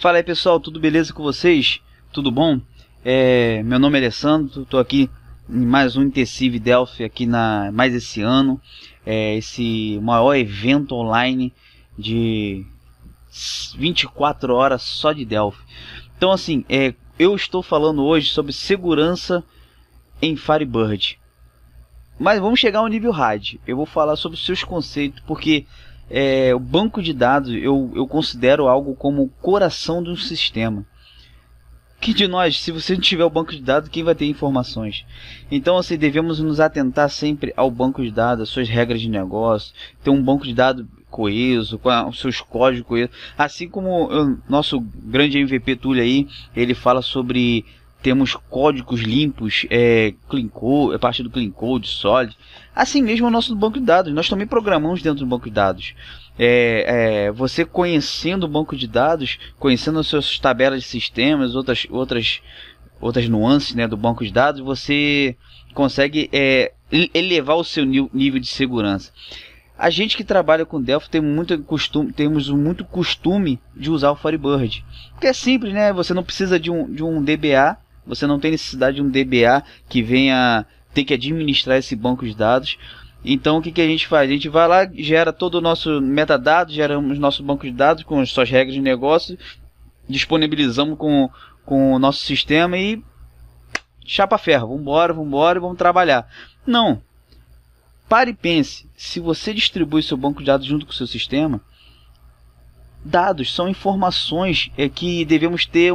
Fala aí pessoal, tudo beleza com vocês? Tudo bom? Meu nome é Alessandro, estou aqui em mais um Intensive Delphi aqui mais esse ano. Esse maior evento online de 24 horas só de Delphi. Então assim, eu estou falando hoje sobre segurança em Firebird. Mas vamos chegar ao nível hard. Eu vou falar sobre os seus conceitos, porque o banco de dados eu considero algo como o coração de um sistema. Que de nós, se você não tiver o banco de dados, quem vai ter informações? Então assim, devemos nos atentar sempre ao banco de dados, às suas regras de negócio, ter um banco de dados coeso, com os seus códigos coesos. Assim como o nosso grande MVP Tool aí, ele fala sobre temos códigos limpos, clean code, parte do clean code, solid. Assim mesmo é o nosso banco de dados. Nós também programamos dentro do banco de dados. Você conhecendo o banco de dados, conhecendo as suas tabelas de sistemas, outras nuances, né, do banco de dados, você consegue elevar o seu nível de segurança. A gente que trabalha com Delphi temos muito costume de usar o Firebird. Porque é simples, né? Você não precisa de um DBA. Você não tem necessidade de um DBA que venha ter que administrar esse banco de dados. Então o que a gente faz? A gente vai lá, gera todo o nosso metadado, geramos nosso banco de dados com as suas regras de negócio, disponibilizamos com o nosso sistema e chapa ferro, vambora e vamos trabalhar. Não. Pare e pense, se você distribui seu banco de dados junto com o seu sistema, dados são informações que devemos ter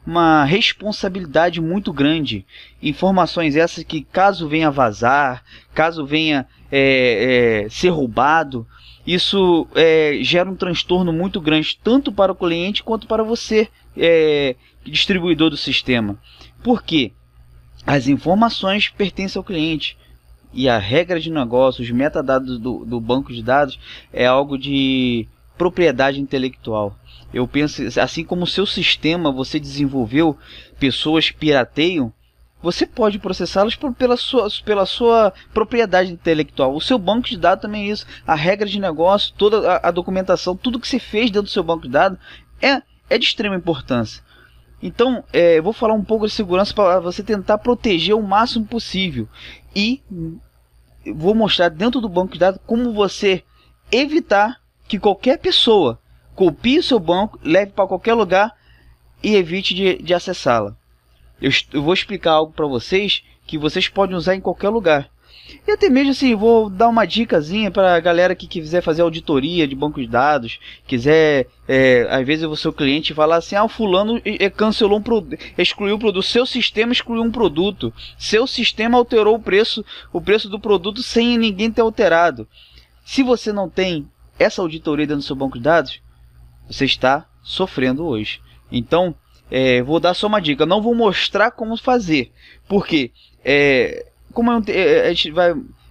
uma responsabilidade muito grande. Informações essas que, caso venha vazar, caso venha ser roubado, isso gera um transtorno muito grande, tanto para o cliente quanto para você, distribuidor do sistema. Por quê? As informações pertencem ao cliente. E a regra de negócio, os metadados do banco de dados é algo de propriedade intelectual. Eu penso, assim como o seu sistema você desenvolveu, pessoas pirateiam, você pode processá-los pela sua propriedade intelectual. O seu banco de dados também é isso. A regra de negócio, toda a documentação, tudo que você fez dentro do seu banco de dados é de extrema importância. Então, eu vou falar um pouco de segurança para você tentar proteger o máximo possível. E vou mostrar dentro do banco de dados como você evitar que qualquer pessoa copie o seu banco, leve para qualquer lugar e evite de acessá-la. Eu vou explicar algo para vocês que vocês podem usar em qualquer lugar. E até mesmo assim, vou dar uma dicasinha para a galera que quiser fazer auditoria de banco de dados, quiser, às vezes o seu cliente falar assim, o fulano cancelou excluiu o produto, seu sistema excluiu um produto, seu sistema alterou o preço do produto sem ninguém ter alterado. Se você não tem essa auditoria dentro do seu banco de dados, você está sofrendo hoje. Então, vou dar só uma dica. Não vou mostrar como fazer, porque como a gente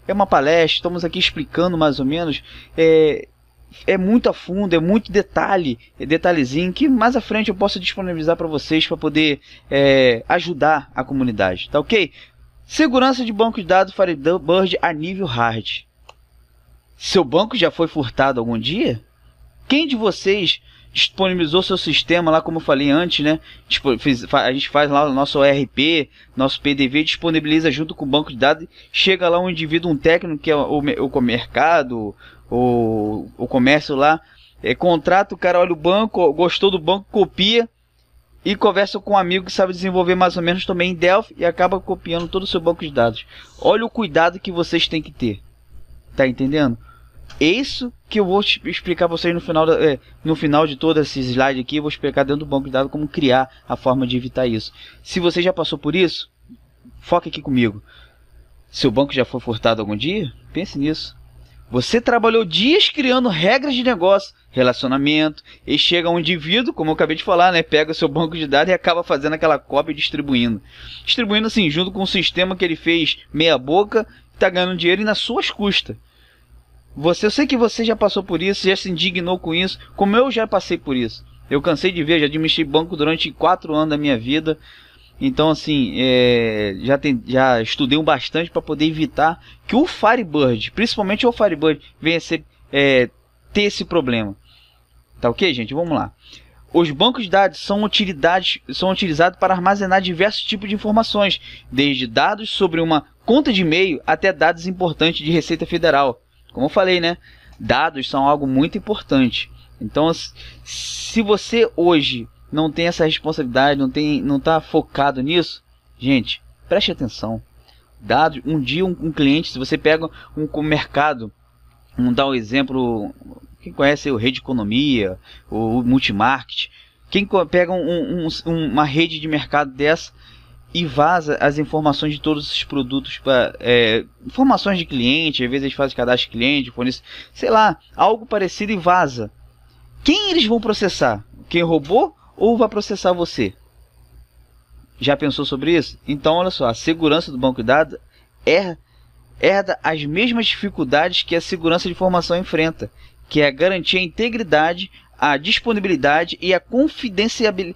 é uma palestra, estamos aqui explicando mais ou menos, é muito a fundo, é muito detalhezinho que mais à frente eu posso disponibilizar para vocês para poder ajudar a comunidade, tá ok? Segurança de banco de dados Firebird a nível hard. Seu banco já foi furtado algum dia? Quem de vocês disponibilizou seu sistema lá, como eu falei antes, né? A gente faz lá o nosso ORP, nosso PDV, disponibiliza junto com o banco de dados. Chega lá um indivíduo, um técnico que é o mercado, o comércio lá, contrata o cara, olha o banco, gostou do banco, copia e conversa com um amigo que sabe desenvolver mais ou menos também em Delphi e acaba copiando todo o seu banco de dados. Olha o cuidado que vocês têm que ter. Tá entendendo? É isso que eu vou explicar para vocês no final de todo esse slide aqui. Eu vou explicar dentro do banco de dados como criar a forma de evitar isso. Se você já passou por isso, foca aqui comigo. Seu banco já foi furtado algum dia? Pense nisso. Você trabalhou dias criando regras de negócio, relacionamento, e chega um indivíduo, como eu acabei de falar, né, pega o seu banco de dados e acaba fazendo aquela cópia e distribuindo. Distribuindo assim, junto com o sistema que ele fez meia boca, está ganhando dinheiro e nas suas custas. Eu sei que você já passou por isso, já se indignou com isso, como eu já passei por isso. Eu cansei de ver, já administrei banco durante 4 anos da minha vida. Então assim, já estudei bastante para poder evitar que o Firebird, principalmente o Firebird, venha ter esse problema. Tá ok, gente? Vamos lá. Os bancos de dados são utilizados para armazenar diversos tipos de informações, desde dados sobre uma conta de e-mail até dados importantes de Receita Federal. Como eu falei, né? Dados são algo muito importante. Então, se você hoje não tem essa responsabilidade, não está focado nisso, gente, preste atenção. Dados, um dia um cliente, se você pega um mercado, vamos dar um exemplo, quem conhece o Rede Economia, o Multimarket, quem pega uma rede de mercado dessa e vaza as informações de todos esses produtos, informações de cliente, às vezes eles fazem cadastro de cliente, fornece, sei lá, algo parecido e vaza. Quem eles vão processar? Quem roubou ou vai processar você? Já pensou sobre isso? Então, olha só, a segurança do banco de dados herda as mesmas dificuldades que a segurança de informação enfrenta, que é garantir a integridade, a disponibilidade e a confidencialidade.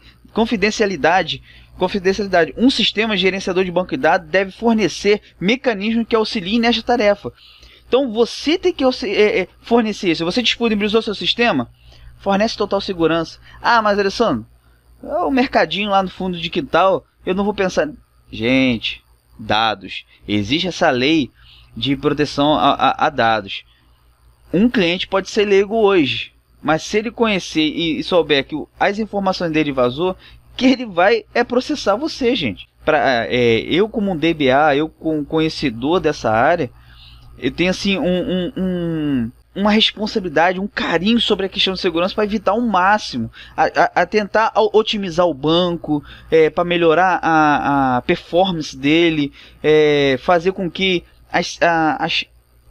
Um sistema gerenciador de banco de dados deve fornecer mecanismos que auxiliem nesta tarefa. Então, você tem que fornecer isso. Você disponibilizou seu sistema? Fornece total segurança. Ah, mas Alessandro, o mercadinho lá no fundo de quintal, eu não vou pensar... Gente, dados. Existe essa lei de proteção a dados. Um cliente pode ser leigo hoje, mas se ele conhecer e souber que as informações dele vazou, que ele vai processar você, gente. Eu como um DBA, eu como conhecedor dessa área, eu tenho assim uma responsabilidade, um carinho sobre a questão de segurança para evitar o máximo, a tentar otimizar o banco, para melhorar a performance dele, fazer com que a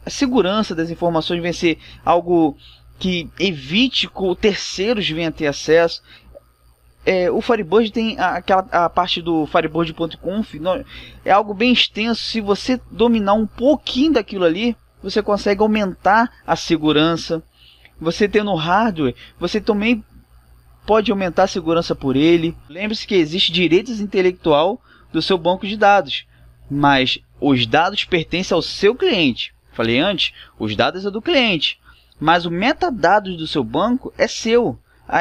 segurança das informações venha ser algo que evite que terceiros venham a ter acesso. O Firebird tem a parte do Firebird.conf, é algo bem extenso. Se você dominar um pouquinho daquilo ali, você consegue aumentar a segurança. Você tendo hardware, você também pode aumentar a segurança por ele. Lembre-se que existe direitos intelectual do seu banco de dados, mas os dados pertencem ao seu cliente. Falei antes, os dados é do cliente, mas o metadados do seu banco é seu,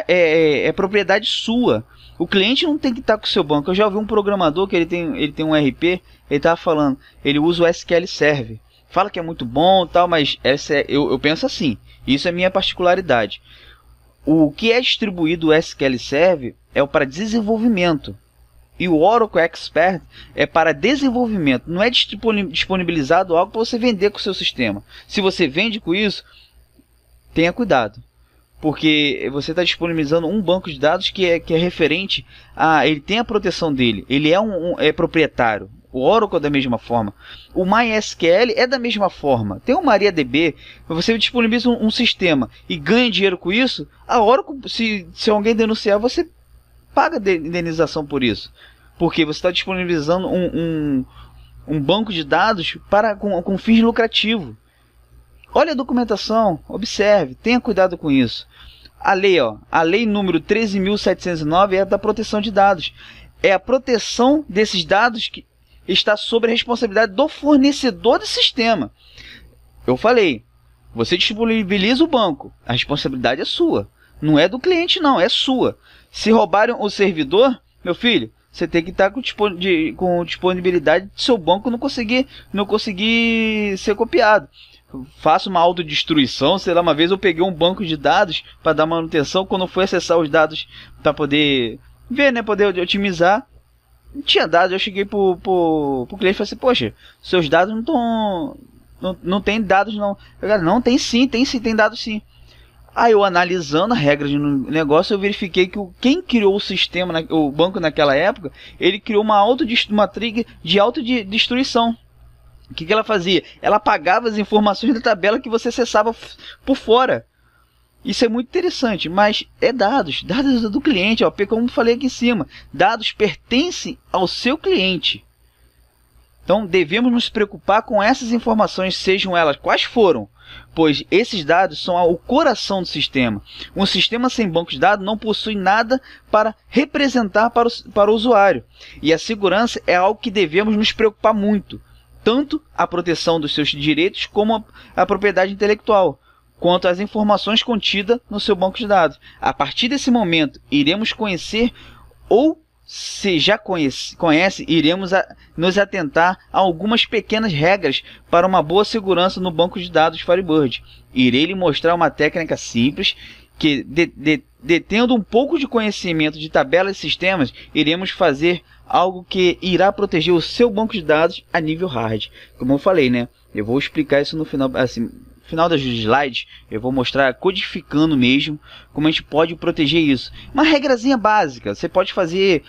é propriedade sua. O cliente não tem que estar com o seu banco. Eu já ouvi um programador que ele tem um RP, ele estava falando, ele usa o SQL Server. Fala que é muito bom e tal, mas eu penso assim, isso é minha particularidade. O que é distribuído o SQL Server é para desenvolvimento. E o Oracle Expert é para desenvolvimento. Não é disponibilizado algo para você vender com o seu sistema. Se você vende com isso, tenha cuidado. Porque você está disponibilizando um banco de dados que é referente a... Ele tem a proteção dele. Ele é proprietário. O Oracle é da mesma forma. O MySQL é da mesma forma. Tem o MariaDB. Você disponibiliza um sistema e ganha dinheiro com isso. A Oracle, se alguém denunciar, você paga indenização por isso, porque você está disponibilizando um banco de dados com fins lucrativos. Olha a documentação, observe, tenha cuidado com isso. A lei número 13.709 é da proteção de dados. É a proteção desses dados que está sob a responsabilidade do fornecedor do sistema. Eu falei, você disponibiliza o banco, a responsabilidade é sua. Não é do cliente não, é sua. Se roubarem o servidor, meu filho, você tem que estar com disponibilidade do seu banco não conseguir ser copiado. Faça uma autodestruição, sei lá, uma vez eu peguei um banco de dados para dar manutenção, quando eu fui acessar os dados para poder ver, né, poder otimizar, não tinha dados. Eu cheguei pro cliente e falei assim, poxa, seus dados não tem dados não. Eu, não, tem sim, tem dados sim. Aí eu analisando a regra de negócio, eu verifiquei que quem criou o sistema, o banco naquela época, ele criou uma trigger de autodestruição. O que ela fazia? Ela apagava as informações da tabela que você acessava por fora. Isso é muito interessante, mas é dados do cliente, ó, como eu falei aqui em cima. Dados pertencem ao seu cliente. Então devemos nos preocupar com essas informações, sejam elas quais foram, pois esses dados são o coração do sistema. Um sistema sem banco de dados não possui nada para representar para o usuário. E a segurança é algo que devemos nos preocupar muito, tanto a proteção dos seus direitos como a propriedade intelectual. quanto às informações contidas no seu banco de dados. A partir desse momento, iremos conhecer, ou se já conhece, iremos nos atentar a algumas pequenas regras para uma boa segurança no banco de dados Firebird. Irei lhe mostrar uma técnica simples que, detendo um pouco de conhecimento de tabelas e sistemas, iremos fazer algo que irá proteger o seu banco de dados a nível hard. Como eu falei, né? Eu vou explicar isso no final, assim, final das slides. Eu vou mostrar codificando mesmo como a gente pode proteger isso. Uma regrazinha básica. Você pode fazer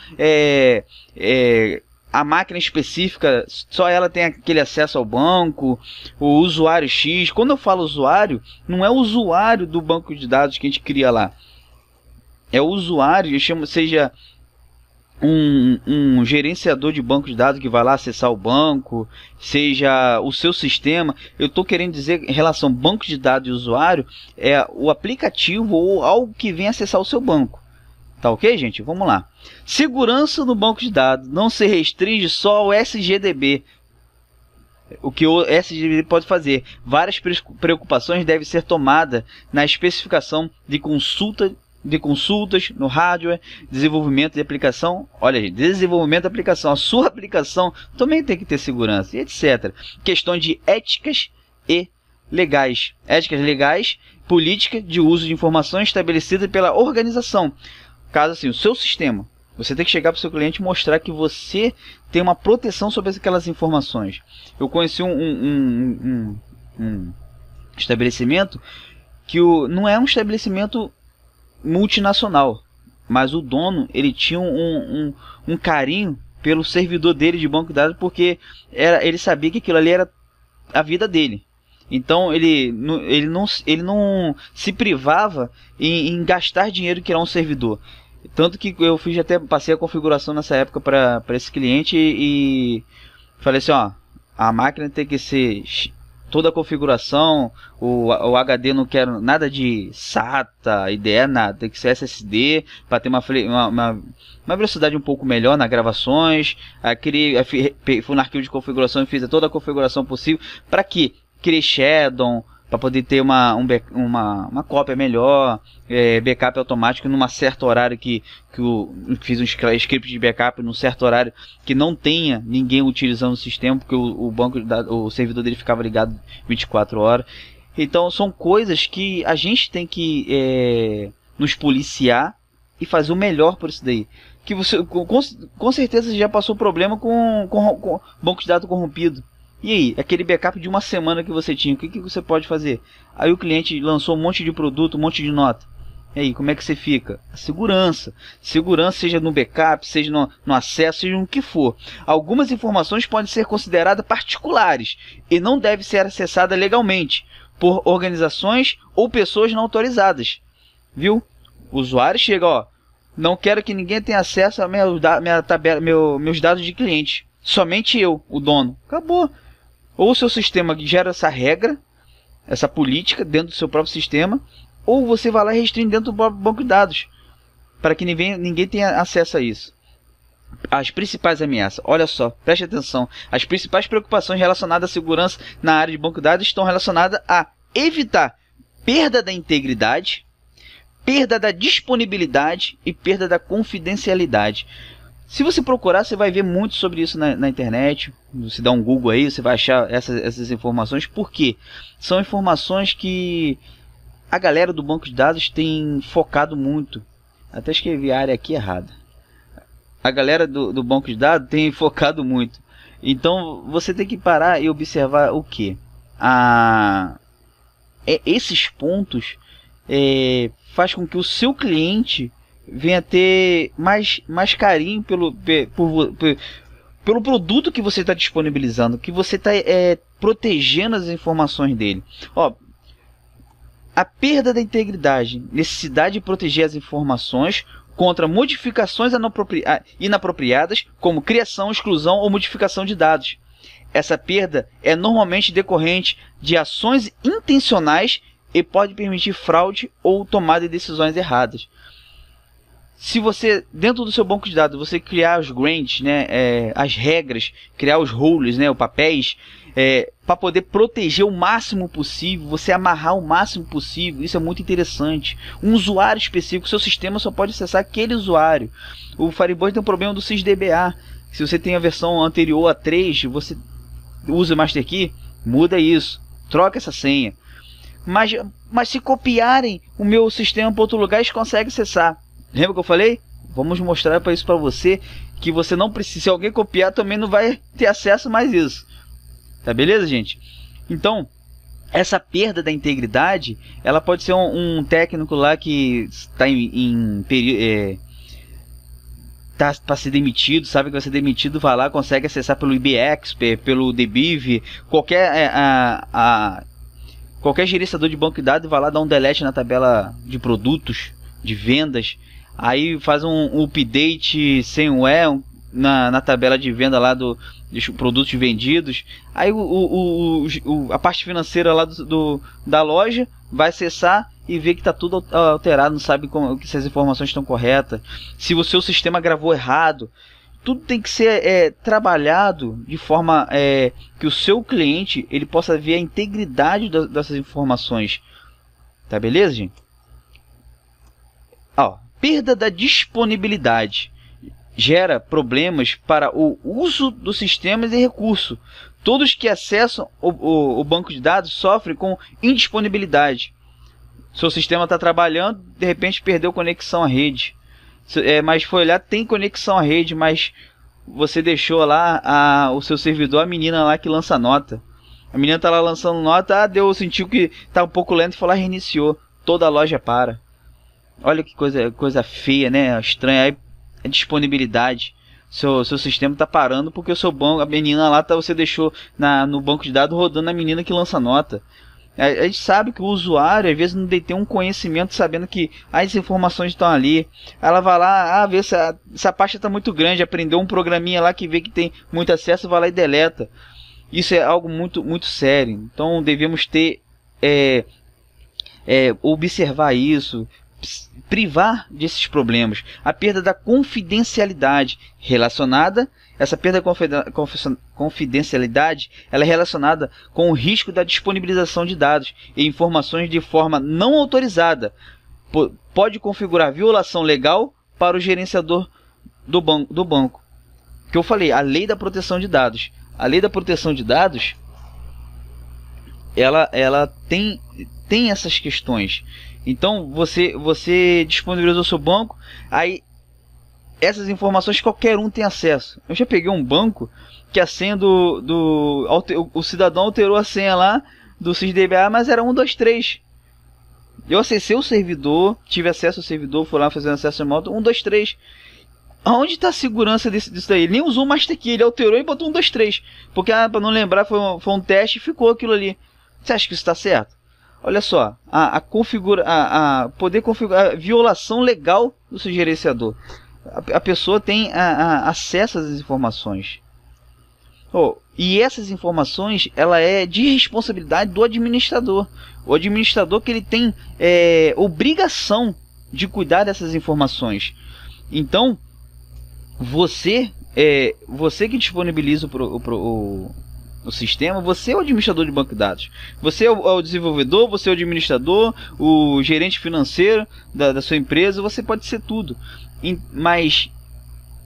a máquina específica, só ela tem aquele acesso ao banco, o usuário X. Quando eu falo usuário, não é o usuário do banco de dados que a gente cria lá. É o usuário, eu chamo, seja um gerenciador de banco de dados que vai lá acessar o banco, seja o seu sistema. Eu estou querendo dizer, em relação ao banco de dados e usuário, é o aplicativo ou algo que vem acessar o seu banco. Tá ok, gente? Vamos lá. Segurança no banco de dados não se restringe só ao SGDB. O que o SGDB pode fazer? Várias preocupações devem ser tomadas na especificação de consultas no hardware, desenvolvimento de aplicação. Olha, gente, desenvolvimento de aplicação. A sua aplicação também tem que ter segurança, e etc. Questões de éticas e legais. Éticas legais, política de uso de informações estabelecida pela organização. Caso assim, o seu sistema, você tem que chegar para o seu cliente e mostrar que você tem uma proteção sobre aquelas informações. Eu conheci um estabelecimento que não é um estabelecimento multinacional, mas o dono, ele tinha um carinho pelo servidor dele de banco de dados, porque ele sabia que aquilo ali era a vida dele. Então ele não se privava em gastar dinheiro que era um servidor. Tanto que eu passei a configuração nessa época para esse cliente e falei assim, ó, a máquina tem que ser toda a configuração, o HD não quero nada de SATA, IDE, nada, tem que ser SSD para ter uma velocidade um pouco melhor nas gravações. Fui no arquivo de configuração e fiz toda a configuração possível para que criei Shadow, para poder ter uma cópia melhor, backup automático num certo horário que eu fiz um script de backup num certo horário que não tenha ninguém utilizando o sistema, porque o servidor dele ficava ligado 24 horas. Então são coisas que a gente tem que nos policiar e fazer o melhor por isso daí. Que você com certeza já passou problema com banco de dados corrompido. E aí, aquele backup de uma semana que você tinha, o que você pode fazer? Aí o cliente lançou um monte de produto, um monte de nota. E aí, como é que você fica? A segurança. Segurança, seja no backup, seja no acesso, seja no que for. Algumas informações podem ser consideradas particulares e não devem ser acessadas legalmente por organizações ou pessoas não autorizadas. Viu? O usuário chega, ó, não quero que ninguém tenha acesso a meus dados de cliente. Somente eu, o dono. Acabou. Ou o seu sistema gera essa regra, essa política dentro do seu próprio sistema, ou você vai lá e restringe dentro do próprio banco de dados, para que ninguém tenha acesso a isso. As principais ameaças, olha só, preste atenção. As principais preocupações relacionadas à segurança na área de banco de dados estão relacionadas a evitar perda da integridade, perda da disponibilidade e perda da confidencialidade. Se você procurar, você vai ver muito sobre isso na internet. Se dá um Google aí, você vai achar essas informações. Por quê? São informações que a galera do banco de dados tem focado muito. Até escrevi a área aqui errada. A galera do banco de dados tem focado muito. Então você tem que parar e observar o que? Esses pontos faz com que o seu cliente venha ter mais carinho pelo produto que você está disponibilizando, que você está protegendo as informações dele. Ó, a perda da integridade, necessidade de proteger as informações contra modificações inapropriadas, como criação, exclusão ou modificação de dados. Essa perda é normalmente decorrente de ações intencionais e pode permitir fraude ou tomada de decisões erradas. se você, dentro do seu banco de dados, você criar os grants, né, as regras, criar os roles, né, os papéis, para poder proteger o máximo possível, você amarrar o máximo possível, isso é muito interessante. Um usuário específico, seu sistema só pode acessar aquele usuário. O Firebird tem um problema do sysdba. Se você tem a versão anterior a 3, você usa o Master Key, muda isso, troca essa senha. Mas se copiarem o meu sistema para outro lugar, eles conseguem acessar. Lembra que eu falei? Vamos mostrar para isso para você, que você não precisa, se alguém copiar também não vai ter acesso mais isso. Tá beleza, gente? Então, essa perda da integridade, ela pode ser um técnico lá que está tá para ser demitido, sabe que vai ser demitido, vai lá, consegue acessar pelo IBExpert, pelo DBIV, qualquer gerenciador de banco de dados, vai lá dar um delete na tabela de produtos, de vendas, aí faz um update sem o na tabela de venda lá dos produtos vendidos, aí a parte financeira lá da loja vai acessar e ver que está tudo alterado, não sabe se as informações estão corretas, se o seu sistema gravou errado. Tudo tem que ser trabalhado de forma que o seu cliente ele possa ver a integridade dessas informações. Tá beleza, gente? Perda da disponibilidade gera problemas para o uso dos sistemas e recursos. Todos que acessam o banco de dados sofrem com indisponibilidade. Seu sistema está trabalhando, de repente perdeu conexão à rede. Mas foi olhar, tem conexão à rede, mas você deixou lá o seu servidor, a menina lá que lança nota. A menina está lá lançando nota, sentiu que está um pouco lento e foi lá, reiniciou. Toda a loja para. Olha que coisa feia, né? Estranha. Aí a disponibilidade. Seu sistema está parando porque o seu banco, a menina lá, você deixou no banco de dados rodando a menina que lança nota. A gente sabe que o usuário às vezes não tem um conhecimento sabendo que as informações estão ali. Ela vai lá, ver se a pasta está muito grande, aprendeu um programinha lá que vê que tem muito acesso, vai lá e deleta. Isso é algo muito, muito sério. Então devemos observar isso, privar desses problemas. A perda da confidencialidade relacionada, essa perda da confidencialidade, ela é relacionada com o risco da disponibilização de dados e informações de forma não autorizada. Pode configurar violação legal para o gerenciador do banco. Que eu falei, a lei da proteção de dados. A lei da proteção de dados, ela tem essas questões. Então você disponibilizou seu banco, aí essas informações qualquer um tem acesso. Eu já peguei um banco que a senha o cidadão alterou a senha lá do sysdba, mas era 123. Eu acessei o servidor, tive acesso ao servidor, fui lá fazendo acesso remoto, 123. Aonde está a segurança disso daí? Ele nem usou o Master Key, ele alterou e botou 123. Porque para não lembrar, foi um teste e ficou aquilo ali. Você acha que isso está certo? Olha só, poder configurar a violação legal do seu gerenciador. A pessoa tem acesso às informações. E essas informações, ela é de responsabilidade do administrador. O administrador que ele tem obrigação de cuidar dessas informações. Então, você que disponibiliza o sistema, você é o administrador de banco de dados. Você é o desenvolvedor, você é o administrador, o gerente financeiro da sua empresa, você pode ser tudo. Mas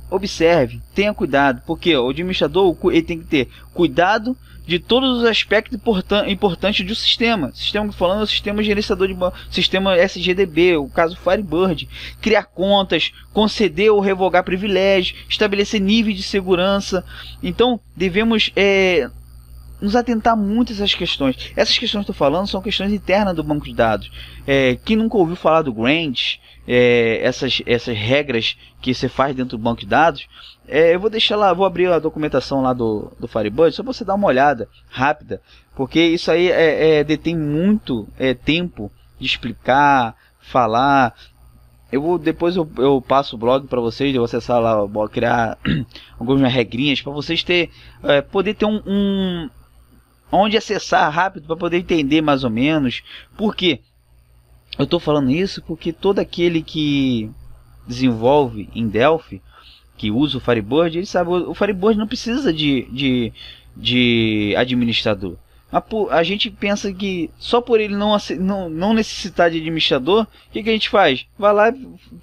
observe, tenha cuidado, porque o administrador ele tem que ter cuidado de todos os aspectos importantes do sistema. O sistema que falando é o sistema gerenciador de banco, sistema SGDB, o caso Firebird, criar contas, conceder ou revogar privilégios, estabelecer níveis de segurança. Então devemos nos atentar muito a essas questões. Essas questões que eu estou falando são questões internas do banco de dados. Quem nunca ouviu falar do grant, essas regras que você faz dentro do banco de dados, eu vou deixar lá, vou abrir a documentação lá do Firebird, só para você dar uma olhada rápida, porque isso aí detém muito tempo de explicar, falar. Depois eu passo o blog para vocês, eu vou acessar lá, vou criar algumas regrinhas para vocês poder ter onde acessar rápido para poder entender mais ou menos. Por quê? Eu estou falando isso porque todo aquele que desenvolve em Delphi, que usa o Firebird, ele sabe, o Firebird não precisa de administrador. A gente pensa que só por ele não necessitar de administrador, o que a gente faz? Vai lá,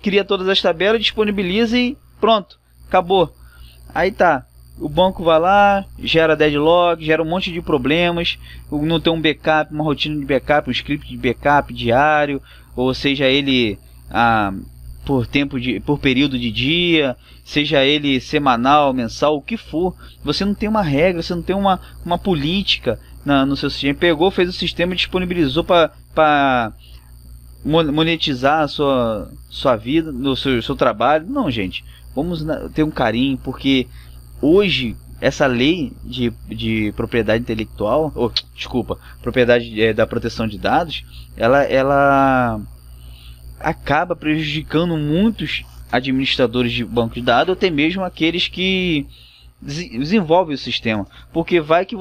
cria todas as tabelas, disponibiliza e pronto, acabou. Aí tá, o banco vai lá, gera deadlock, gera um monte de problemas, não tem um backup, uma rotina de backup, um script de backup diário, ou seja ele por período de dia, seja ele semanal, mensal, o que for. Você não tem uma regra, você não tem uma política no seu sistema. Pegou, fez o sistema e disponibilizou para monetizar a sua vida, no seu trabalho. Não, gente, vamos ter um carinho, porque hoje essa lei de propriedade intelectual, propriedade da proteção de dados, ela acaba prejudicando muitos administradores de banco de dados, ou até mesmo aqueles que desenvolvem o sistema, porque vai que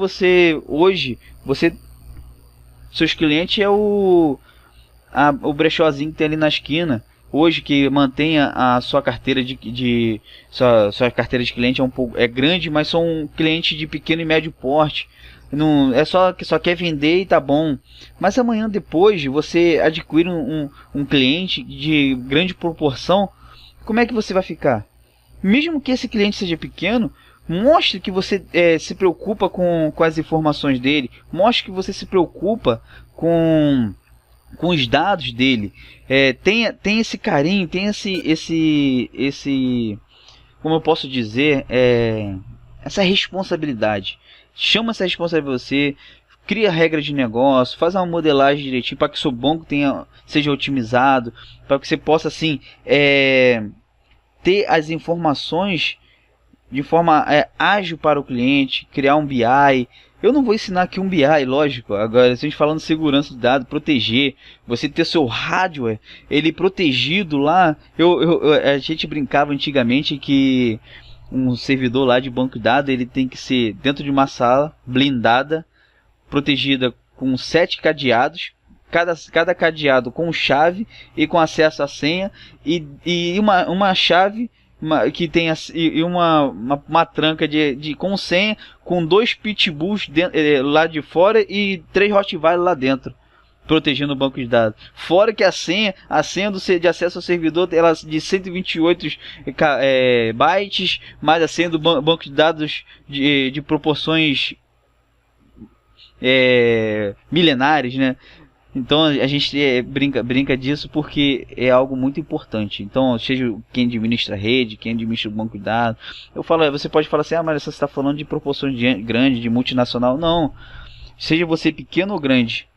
seus clientes é o brechózinho que tem ali na esquina hoje, que mantém a sua carteira sua carteira de cliente é grande, mas são clientes de pequeno e médio porte. Não é que só quer vender e tá bom. Mas amanhã depois você adquire um cliente de grande proporção, como é que você vai ficar? Mesmo que esse cliente seja pequeno, mostre que você se preocupa com as informações dele, mostre que você se preocupa com os dados dele, tem esse carinho, tem esse como eu posso dizer, essa responsabilidade. Chama essa responsabilidade você, cria regra de negócio, faz uma modelagem direitinho para que seu banco seja otimizado, para que você possa assim ter as informações de forma ágil para o cliente, criar um BI. Eu não vou ensinar aqui um BI, lógico. Agora, se a gente falando de segurança de dados, proteger, você ter seu hardware, ele protegido lá. A gente brincava antigamente que um servidor lá de banco de dados, ele tem que ser dentro de uma sala blindada, protegida com 7 cadeados, cada cadeado com chave e com acesso à senha, e uma chave que tem uma tranca com senha, com 2 pitbulls lá de fora e 3 Rottweiler lá dentro, protegendo o banco de dados. Fora que a senha de acesso ao servidor, ela de 128 bytes, mais a senha do banco de dados de proporções milenares, né? Então a gente brinca disso porque é algo muito importante. Então, seja quem administra a rede, quem administra o banco de dados, você pode falar assim, mas você está falando de proporções grandes, de multinacional. Não, seja você pequeno ou grande,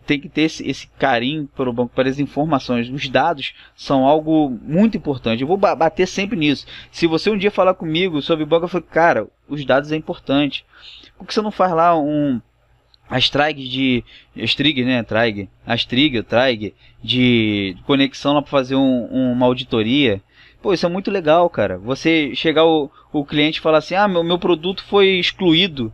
tem que ter esse carinho pelo banco, para as informações. Os dados são algo muito importante. Eu vou bater sempre nisso. Se você um dia falar comigo sobre banco, eu falo, cara, os dados é importante. Por que você não faz lá as trigger de conexão lá para fazer uma auditoria? Pô, isso é muito legal, cara. Você chegar o cliente e falar assim, meu produto foi excluído,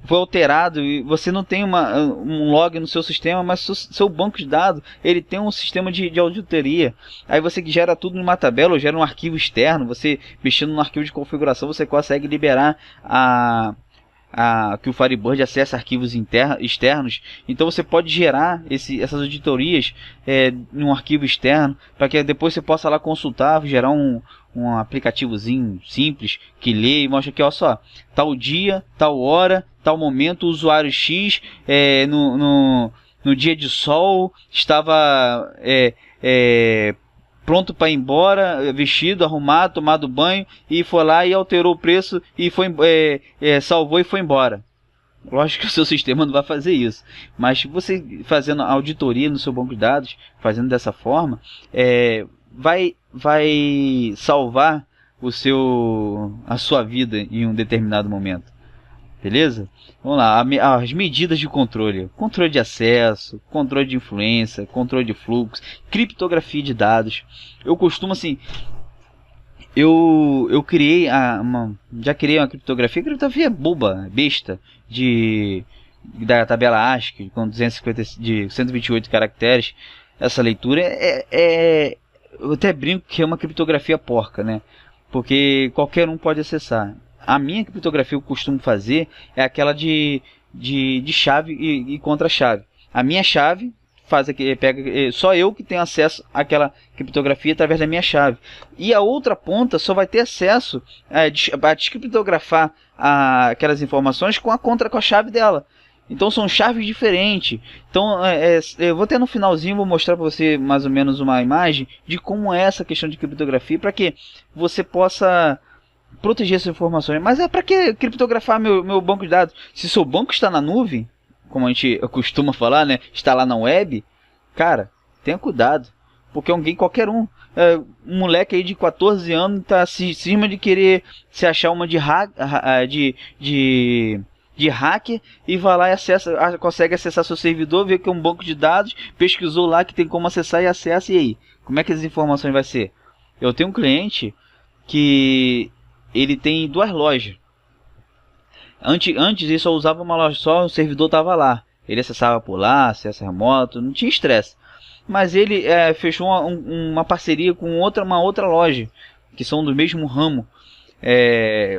foi alterado, e você não tem um log no seu sistema, mas seu banco de dados, ele tem um sistema de auditoria. Aí você gera tudo numa tabela, ou gera um arquivo externo, você mexendo no arquivo de configuração, você consegue liberar que o Firebird acesse arquivos externos. Então você pode gerar essas auditorias em um arquivo externo, para que depois você possa lá consultar, gerar um aplicativozinho simples que lê e mostra aqui, ó só, tal dia, tal hora, tal momento, o usuário X no dia de sol estava pronto para ir embora, vestido, arrumado, tomado banho, e foi lá e alterou o preço e salvou e foi embora. Lógico que o seu sistema não vai fazer isso, mas você fazendo auditoria no seu banco de dados, fazendo dessa forma, vai salvar a sua vida em um determinado momento. Beleza? Vamos lá, as medidas de controle de acesso, controle de influência, controle de fluxo, criptografia de dados. Eu costumo assim, eu criei já criei uma criptografia boba, besta, da tabela ASCII com 128 caracteres. Essa leitura eu até brinco que é uma criptografia porca, né? Porque qualquer um pode acessar. A minha criptografia que eu costumo fazer é aquela de chave e contra-chave. A minha chave faz aqui, só eu que tenho acesso àquela criptografia através da minha chave. E a outra ponta só vai ter acesso a descriptografar aquelas informações com a chave dela. Então são chaves diferentes. Então eu vou ter no finalzinho, vou mostrar para você mais ou menos uma imagem de como é essa questão de criptografia, para que você possa proteger essas informações. Mas é para que criptografar meu banco de dados? Se seu banco está na nuvem, como a gente costuma falar, né? Está lá na web, cara, tenha cuidado. Porque qualquer um, um moleque aí de 14 anos tá cisma de querer se achar uma de hacker e vai lá e consegue acessar seu servidor, vê que é um banco de dados, pesquisou lá que tem como acessar e acessa, e aí? Como é que as informações vai ser? Eu tenho um cliente que ele tem 2 lojas. Antes ele só usava uma loja só, o servidor estava lá. Ele acessava por lá, acesso remoto, não tinha estresse. Mas ele fechou uma parceria com uma outra loja, que são do mesmo ramo.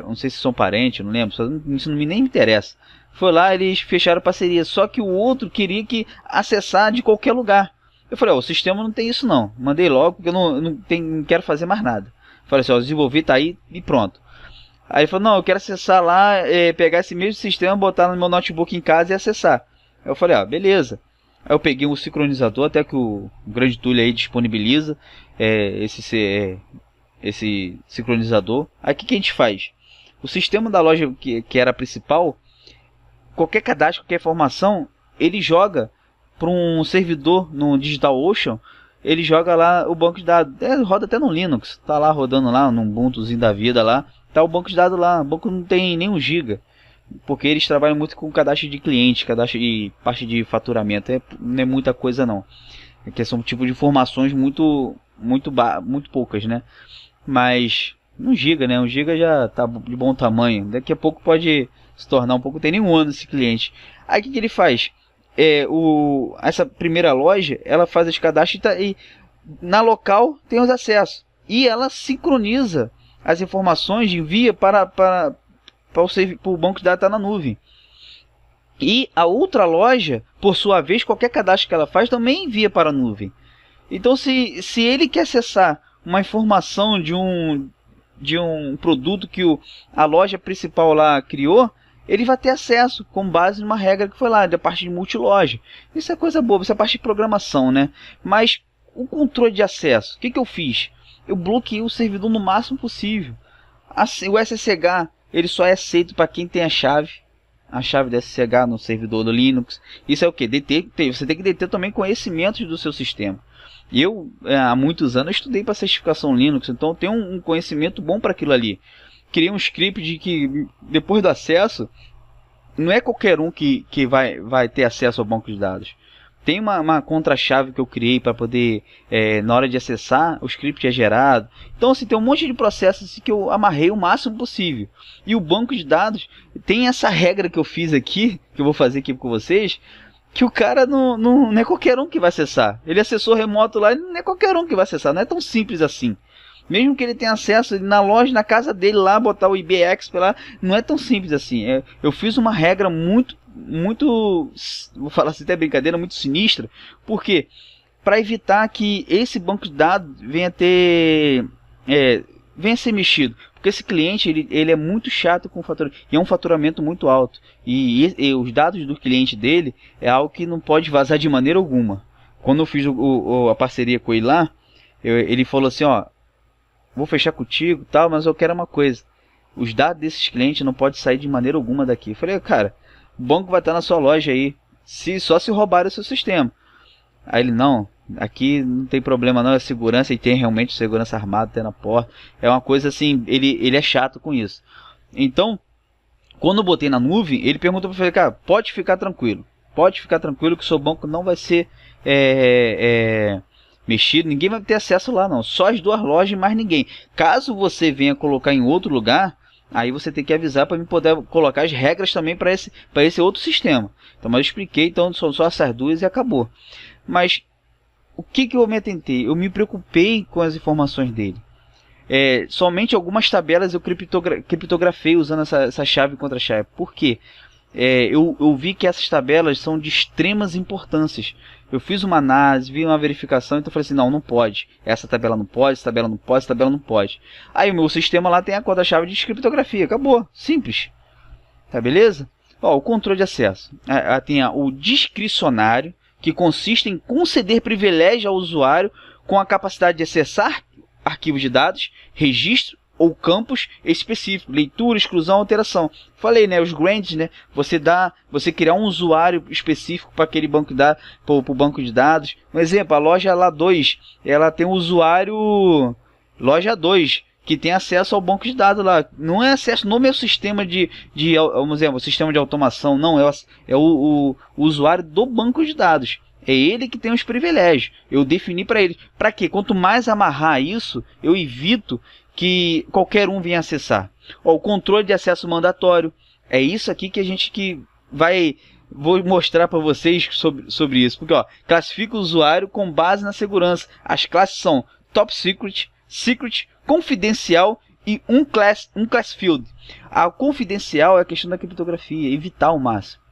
Não sei se são parentes, não lembro, isso nem me interessa. Foi lá, eles fecharam parceria, só que o outro queria acessar de qualquer lugar. Eu falei, o sistema não tem isso não. Mandei logo, porque eu não quero fazer mais nada. Falei assim, desenvolvi, tá aí e pronto. Aí ele falou, não, eu quero acessar lá, pegar esse mesmo sistema, botar no meu notebook em casa e acessar. Aí eu falei, beleza. Aí eu peguei um sincronizador, até que o grande Túlio aí disponibiliza esse sincronizador. Aí o que a gente faz? O sistema da loja que era a principal, qualquer cadastro, qualquer informação, ele joga para um servidor no DigitalOcean, ele joga lá o banco de dados. Roda até no Linux, tá lá rodando lá, num Ubuntuzinho da vida lá. Tá o banco de dados lá, o banco não tem nem 1 GB, porque eles trabalham muito com cadastro de cliente, cadastro de parte de faturamento, não é muita coisa não, que são tipo de informações muito poucas, né? Mas 1 GB, né? 1 GB já tá de bom tamanho, daqui a pouco pode se tornar um pouco, tem nem 1 ano esse cliente. Aí o que ele faz? Essa primeira loja, ela faz os cadastros e na local tem os acessos, e ela sincroniza as informações e envia para o banco de dados estar na nuvem. E a outra loja, por sua vez, qualquer cadastro que ela faz também envia para a nuvem. Então se ele quer acessar uma informação de um produto que a loja principal lá criou, ele vai ter acesso com base numa regra que foi lá, da parte de multiloja. Isso é coisa boba, isso é parte de programação, né? Mas o controle de acesso, o que eu fiz? Eu bloqueei o servidor no máximo possível. O SSH, ele só é aceito para quem tem a chave do SSH no servidor do Linux. Isso é o que? Você tem que deter também conhecimentos do seu sistema. Eu, há muitos anos, estudei para certificação Linux, então eu tenho um conhecimento bom para aquilo ali. Criei um script de que, depois do acesso, não é qualquer um que vai ter acesso ao banco de dados. Tem uma contra-chave que eu criei para poder, na hora de acessar, o script é gerado. Então, assim, tem um monte de processos assim, que eu amarrei o máximo possível. E o banco de dados tem essa regra que eu fiz aqui, que eu vou fazer aqui com vocês, que o cara não é qualquer um que vai acessar. Ele acessou remoto lá, não é qualquer um que vai acessar. Não é tão simples assim. Mesmo que ele tenha acesso na loja, na casa dele lá, botar o IBEXP lá, não é tão simples assim. Eu fiz uma regra muito, vou falar assim até brincadeira, muito sinistra, porque para evitar que esse banco de dados venha a ser mexido, porque esse cliente ele é muito chato com faturamento, e é um faturamento muito alto, e os dados do cliente dele é algo que não pode vazar de maneira alguma. Quando eu fiz a parceria com ele lá, ele falou assim, vou fechar contigo, tal, mas eu quero uma coisa, os dados desses clientes não podem sair de maneira alguma daqui. Eu falei, cara, o banco vai estar na sua loja aí, só se roubar o seu sistema. Aí ele, não, aqui não tem problema não, é segurança, e tem realmente segurança armada até na porta. É uma coisa assim, ele é chato com isso. Então, quando eu botei na nuvem, ele perguntou para mim, cara, pode ficar tranquilo que o seu banco não vai ser mexido, ninguém vai ter acesso lá não, só as 2 lojas e mais ninguém. Caso você venha colocar em outro lugar, aí você tem que avisar para mim poder colocar as regras também para esse outro sistema. Então, mas eu expliquei, então são só essas 2 e acabou. Mas o que eu me atentei? Eu me preocupei com as informações dele. Somente algumas tabelas eu criptografei usando essa chave contra chave. Por quê? Eu vi que essas tabelas são de extremas importâncias. Eu fiz uma análise, vi uma verificação, então eu falei assim, não pode. Essa tabela não pode, essa tabela não pode, essa tabela não pode. Aí o meu sistema lá tem a contra-chave de criptografia, acabou, simples. Tá beleza? O controle de acesso. Tem o discricionário, que consiste em conceder privilégio ao usuário com a capacidade de acessar arquivos de dados, registro ou campos específicos, leitura, exclusão, alteração. Falei, né, os grants, né, você criar um usuário específico para aquele banco de dados, para o banco de dados. Um exemplo, a loja lá 2, ela tem um usuário loja 2, que tem acesso ao banco de dados lá. Não é acesso no meu sistema vamos dizer, o sistema de automação, não, é o usuário do banco de dados. É ele que tem os privilégios. Eu defini para ele. Para quê? Quanto mais amarrar isso, eu evito que qualquer um venha acessar. O controle de acesso mandatório. É isso aqui que a gente vou mostrar para vocês sobre isso. Porque classifica o usuário com base na segurança. As classes são Top Secret, Secret, Confidencial e um class field. A confidencial é a questão da criptografia, evitar ao máximo.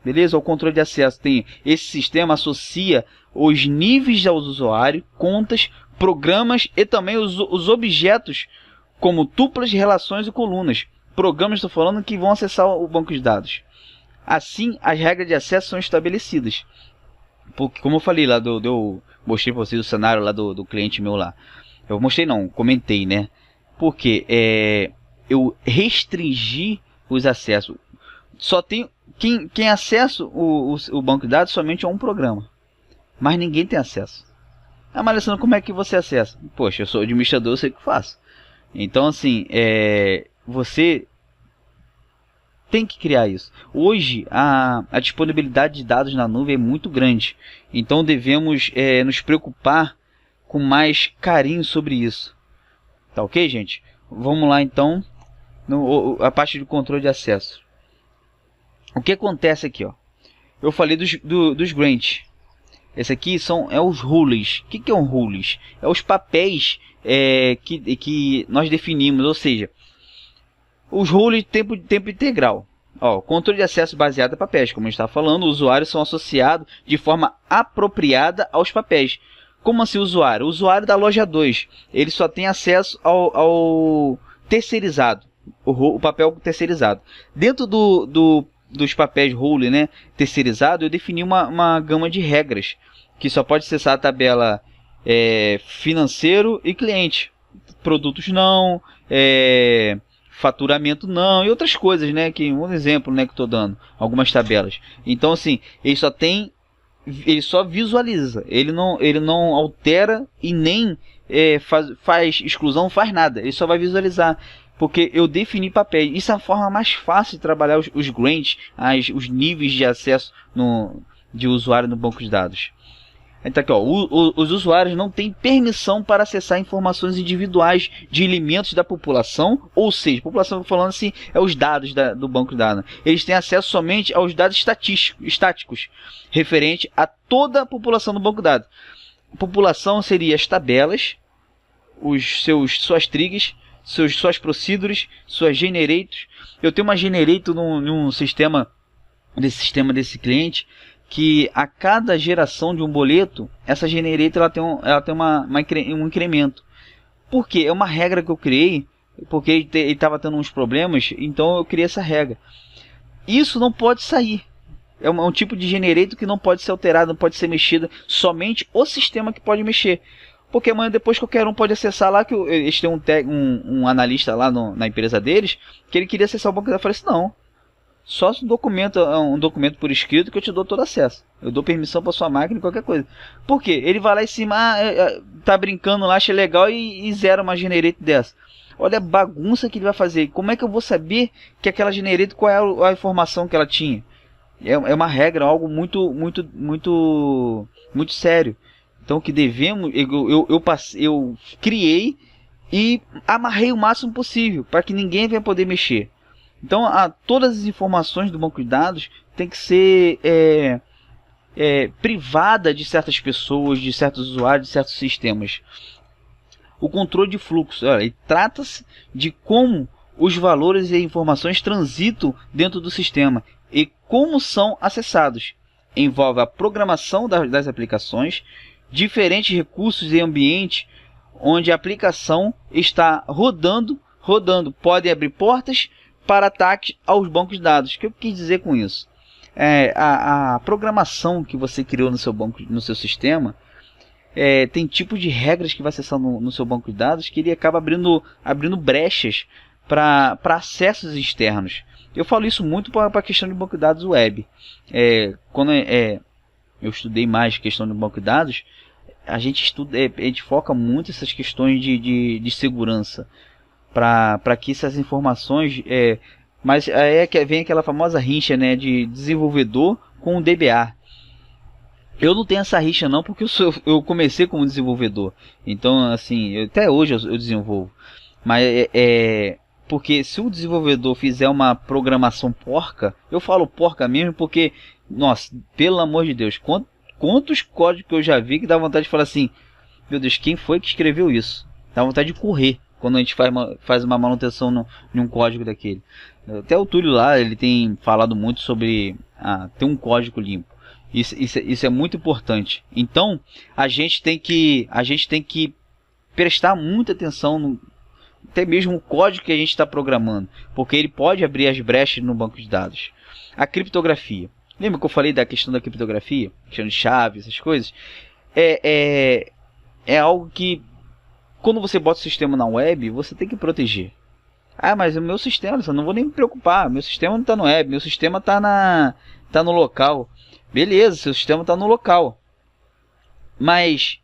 Beleza? O controle de acesso tem esse sistema, associa os níveis ao usuário, contas, programas e também os objetos como tuplas, relações e colunas. Programas, estou falando, que vão acessar o banco de dados. Assim, as regras de acesso são estabelecidas. Porque, como eu falei lá, eu mostrei para vocês o cenário lá do cliente meu lá. Eu mostrei não, comentei, né? Porque eu restringi os acessos. Só tem quem acessa o banco de dados somente é um programa, mas ninguém tem acesso. Mas Alessandro, como é que você acessa? Poxa, eu sou administrador, eu sei o que faço. Então assim, você tem que criar isso. Hoje a disponibilidade de dados na nuvem é muito grande, então devemos nos preocupar com mais carinho sobre isso. Tá ok, gente? Vamos lá então, a parte de controle de acesso. O que acontece aqui, eu falei dos grants. Esse aqui é os rules. O que é um rules? É os papéis que nós definimos, ou seja, os rules tempo integral. Controle de acesso baseado em papéis, como a gente está falando, os usuários são associados de forma apropriada aos papéis. Como assim usuário? O usuário da loja 2, ele só tem acesso ao terceirizado, o papel terceirizado. Dentro dos papéis role, né, terceirizado, eu defini uma gama de regras que só pode acessar a tabela financeiro e cliente, produtos não, faturamento não e outras coisas, né, que um exemplo, né, que estou dando algumas tabelas. Então assim, ele só visualiza, ele não altera e nem faz exclusão, faz nada, ele só vai visualizar. Porque eu defini papéis. Isso é a forma mais fácil de trabalhar os grants, os níveis de acesso de usuário no banco de dados. Então aqui, os usuários não têm permissão para acessar informações individuais de elementos da população, ou seja, população falando assim, os dados do banco de dados. Eles têm acesso somente aos dados estáticos, referente a toda a população do banco de dados. A população seria as tabelas, suas triggers, suas procedures, suas generators. Eu tenho uma generator num sistema desse cliente, que a cada geração de um boleto, essa generator ela tem um incremento. Por quê? É uma regra que eu criei, porque ele estava tendo uns problemas, então eu criei essa regra. Isso não pode sair. É um tipo de generator que não pode ser alterado, não pode ser mexido, somente o sistema que pode mexer. Porque amanhã depois qualquer um pode acessar lá, que eles têm um analista lá na empresa deles, que ele queria acessar o banco. Eu falei assim, não, só um documento por escrito que eu te dou todo acesso. Eu dou permissão para sua máquina e qualquer coisa. Por quê? Ele vai lá em cima, tá brincando lá, acha legal e zera uma generator dessa. Olha a bagunça que ele vai fazer. Como é que eu vou saber que aquela generator, qual é a informação que ela tinha? É uma regra, algo muito sério. Então que devemos, eu criei e amarrei o máximo possível para que ninguém venha poder mexer. Então todas as informações do banco de dados tem que ser privada de certas pessoas, de certos usuários, de certos sistemas. O controle de fluxo, trata-se de como os valores e informações transitam dentro do sistema e como são acessados. Envolve a programação das aplicações, diferentes recursos e ambientes onde a aplicação está rodando, podem abrir portas para ataques aos bancos de dados. O que eu quis dizer com isso? A programação que você criou no seu banco, no seu sistema, tem tipos de regras que vai acessar no seu banco de dados que ele acaba abrindo brechas para acessos externos. Eu falo isso muito para a questão de banco de dados web. Quando eu estudei mais questão de banco de dados, a gente foca muito essas questões de segurança para que essas informações... mas aí vem aquela famosa rixa, né, de desenvolvedor com o DBA. Eu não tenho essa rixa não, porque eu comecei como desenvolvedor. Então, assim, até hoje eu desenvolvo. Mas porque se o desenvolvedor fizer uma programação porca, eu falo porca mesmo porque, nossa, pelo amor de Deus, quantos códigos que eu já vi que dá vontade de falar assim, meu Deus, quem foi que escreveu isso? Dá vontade de correr quando a gente faz uma manutenção em um código daquele. Até o Túlio lá, ele tem falado muito sobre ter um código limpo. Isso é muito importante. Então, a gente tem que prestar muita atenção até mesmo o código que a gente está programando, porque ele pode abrir as brechas no banco de dados. A criptografia. Lembra que eu falei da questão da criptografia? Questão de chave, essas coisas? É algo que, quando você bota o sistema na web, você tem que proteger. Mas o meu sistema, eu não vou nem me preocupar. Meu sistema não está no web, meu sistema está no local. Beleza, seu sistema está no local. Mas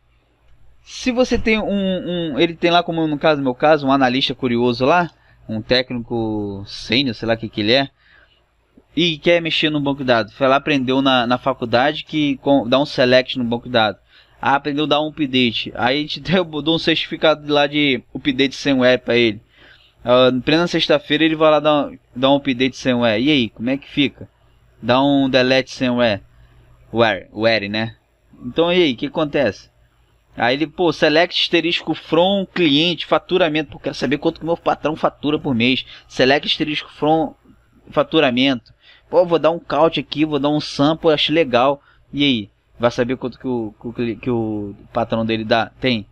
se você tem ele tem lá, como no meu caso, um analista curioso lá, um técnico sênior, sei lá o que ele é, e quer mexer no banco de dados. Foi lá, aprendeu na faculdade que dá um select no banco de dados. Aprendeu a dar um update. Aí a gente deu um certificado lá de update sem web para ele. Na plena sexta-feira ele vai lá dar um update sem web. E aí, como é que fica? Dá um delete sem web. Where, né? Então e aí, o que acontece? Aí ele, select asterisco from cliente, faturamento. Quero saber quanto que meu patrão fatura por mês. Select asterisco from faturamento. Vou dar um count aqui, vou dar um sample, acho legal. E aí? Vai saber quanto que o patrão dele dá? Tem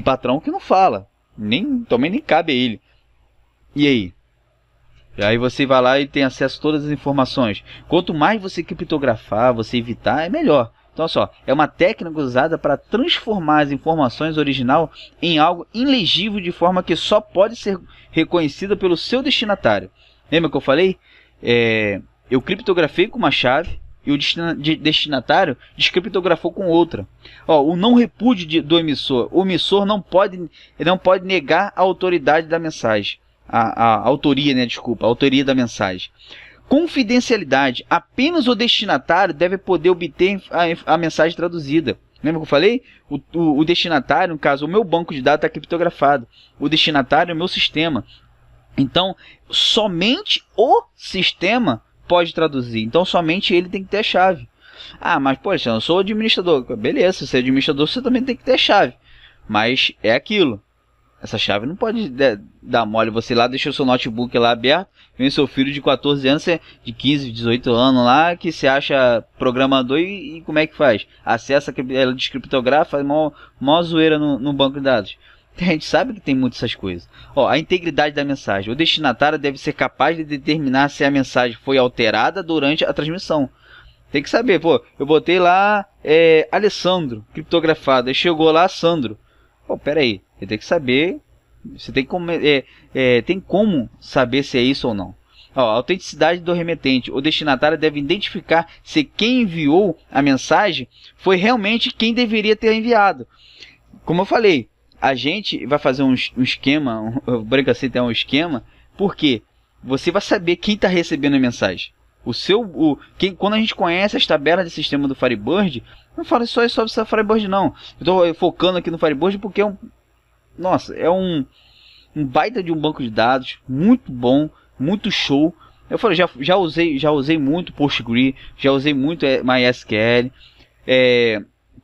patrão que não fala. Também nem cabe a ele. E aí? E aí você vai lá e tem acesso a todas as informações. Quanto mais você criptografar, você evitar, é melhor. Então, olha só, é uma técnica usada para transformar as informações original em algo ilegível de forma que só pode ser reconhecida pelo seu destinatário. Lembra que eu falei? Eu criptografei com uma chave e o destinatário descriptografou com outra. O não repúdio do emissor. O emissor não pode negar a autoridade da mensagem. A autoria, né? Desculpa, a autoria da mensagem. Confidencialidade. Apenas o destinatário deve poder obter a mensagem traduzida. Lembra que eu falei? O destinatário, no caso, o meu banco de dados está criptografado. O destinatário é o meu sistema. Então, somente o sistema pode traduzir. Então, somente ele tem que ter a chave. Mas, poxa, eu sou administrador. Beleza, se você é administrador, você também tem que ter a chave. Mas é aquilo. Essa chave não pode dar mole. Você lá deixa o seu notebook lá aberto, vem seu filho de 14 anos, de 15, 18 anos lá, que se acha programador e como é que faz? Acessa, ela descriptografa, faz mó zoeira no banco de dados. A gente sabe que tem muitas essas coisas. A integridade da mensagem. O destinatário deve ser capaz de determinar se a mensagem foi alterada durante a transmissão. Tem que saber, eu botei lá Alessandro, criptografado, aí chegou lá Sandro. Pera aí, você tem que saber, você tem como saber se é isso ou não. A autenticidade do remetente. O destinatário deve identificar se quem enviou a mensagem foi realmente quem deveria ter enviado. Como eu falei, a gente vai fazer um esquema, o Branca assim tem um esquema, porque você vai saber quem está recebendo a mensagem. Quando a gente conhece as tabelas de sistema do Firebird, não falo só sobre essa Firebird não. Eu estou focando aqui no Firebird porque é um baita de um banco de dados, muito bom, muito show. Eu falei, já usei muito Postgre, já usei muito MySQL.